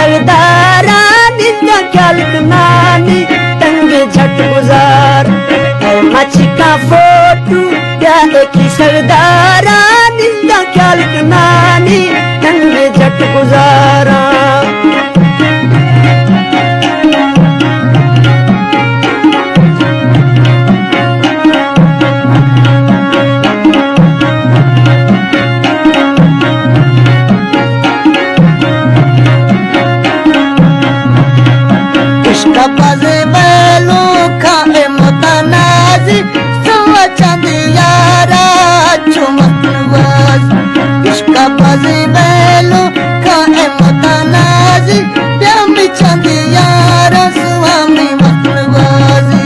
सरदारा निंदा ख्याल नानी तंगे झट गुजार मच्छी का फोटू या की सरदारा निंदा ख्याल नानी तंगे झट गुजारा बाजे बैलो खाए मुतनाजी सुवा चंदियारा चुमकवाज इसका बाजे बैलो खाए मुतनाजी प्यामी चंदियारा सुवामी मतवाजी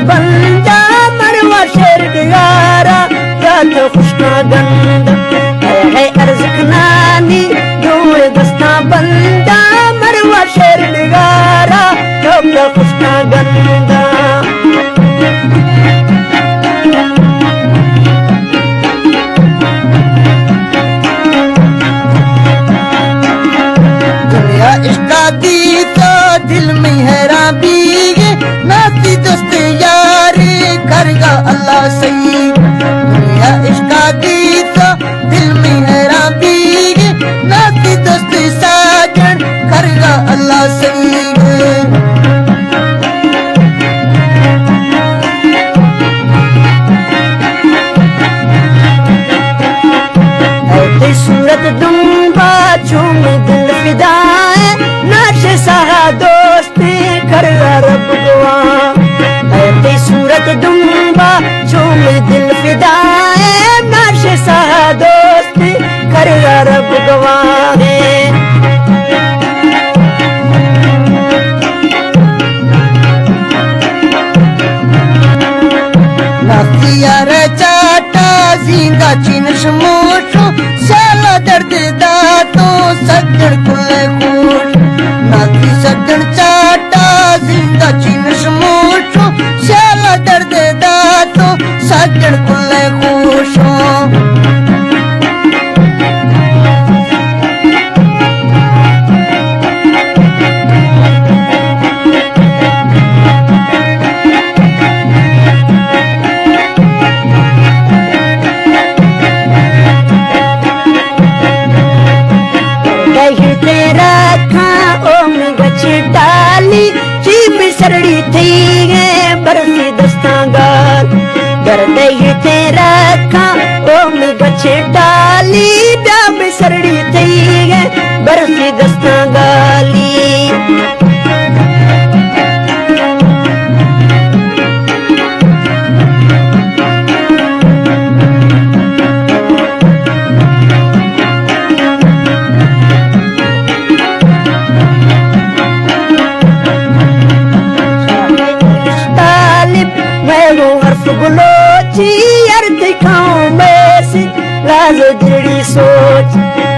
बंदा मरवा शेर यारा रात खुशना गंद है अर्ज़ नानी दूर दस्ता बंदा मरवा शेर यारा रात खुशना गंदा दुनिया इसका दी तो दिल में हैरा बीगे नाती दोस्त करगा अल्लाह सही दुनिया इसका गीता दिल में हैरा बीगे नाती दोस्ती साजन करगा अल्लाह सही ऐसी सूरत दूंगा झूम दिल फिदाए नाशे सहा दोस्ती करगा रब दुआ ऐसी सूरत दूंगा झूम दिल फिदाए नाशे सहा दोस्ती करगा रब गवाहे नासियार चाटा जिंगा चिन्ह मोशो साला दर्द दातो सज्जन कुल्ले खूश नासी सज्जन चाटा जिंगा चिन्ह मोशो साला दर्द दातो सज्जन कुल्ले खूशो तेरा खा ओम गच डाली जीप सरड़ी थी है बरसी दस्तांगार दर्द तेरा खा ओम गच डाली डाब सरड़ी थी है बरसी दस्तांगाली अर्थ खाऊं मैं सी राज दिड़ी सोच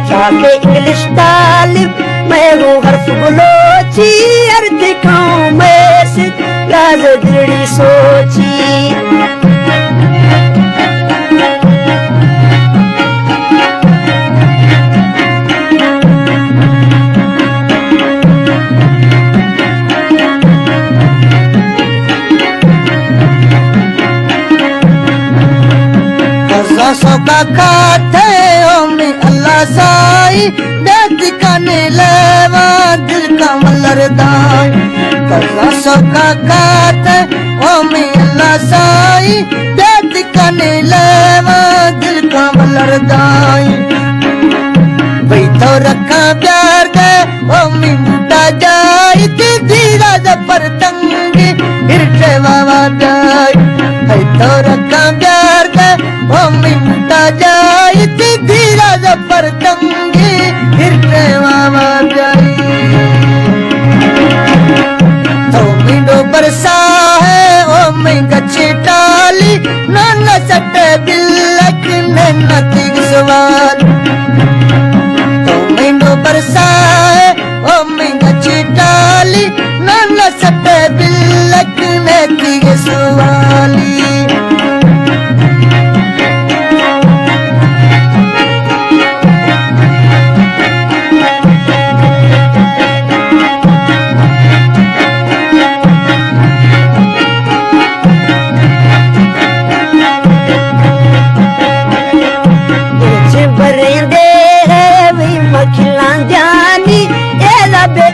शाके इंग्लिश तालिब मैं हूँ हर्फ बुलोची अर्थ खाऊं मैं सी राज दिड़ी सोची सोका खाते ओमी अल्लाह साई देख काने लेवा दिल का मलरदाई कज़ा सोका खाते ओमी अल्लाह साई देख काने लेवा दिल का मलरदाई वही तो रखा प्यार दे ओमी बूटा जाई धीरा जबर तंगी हिरटे वावा जाई वही तो रखा प्यार दे ओमी बूटा जाई धीरा जबर तंगी हिरटे वावा जाई तो मिंडो बरसा है ओमी गच्छी टाली नाना सटे बिल्लक नतीक सवाल तो मैंने बरसाए ओ मैं गचिटाली नाना सटे बिल्लक नतीक सवाली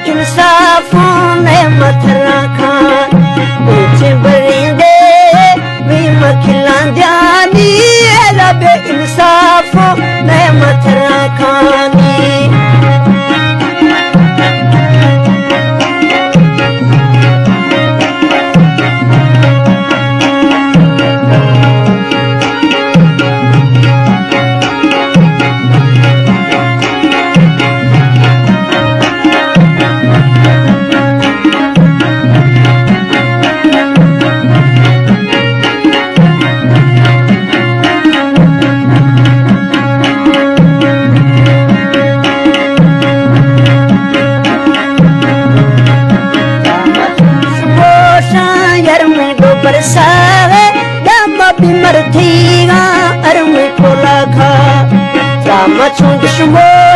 इंसाफों ने मथरा खान ऊंचे बरिंदे भी मखिला जानी रब इंसाफों ने मथरा खानी बरसावे दम बिमर थीगा अरमे कोला खा रामा छुंद शुमो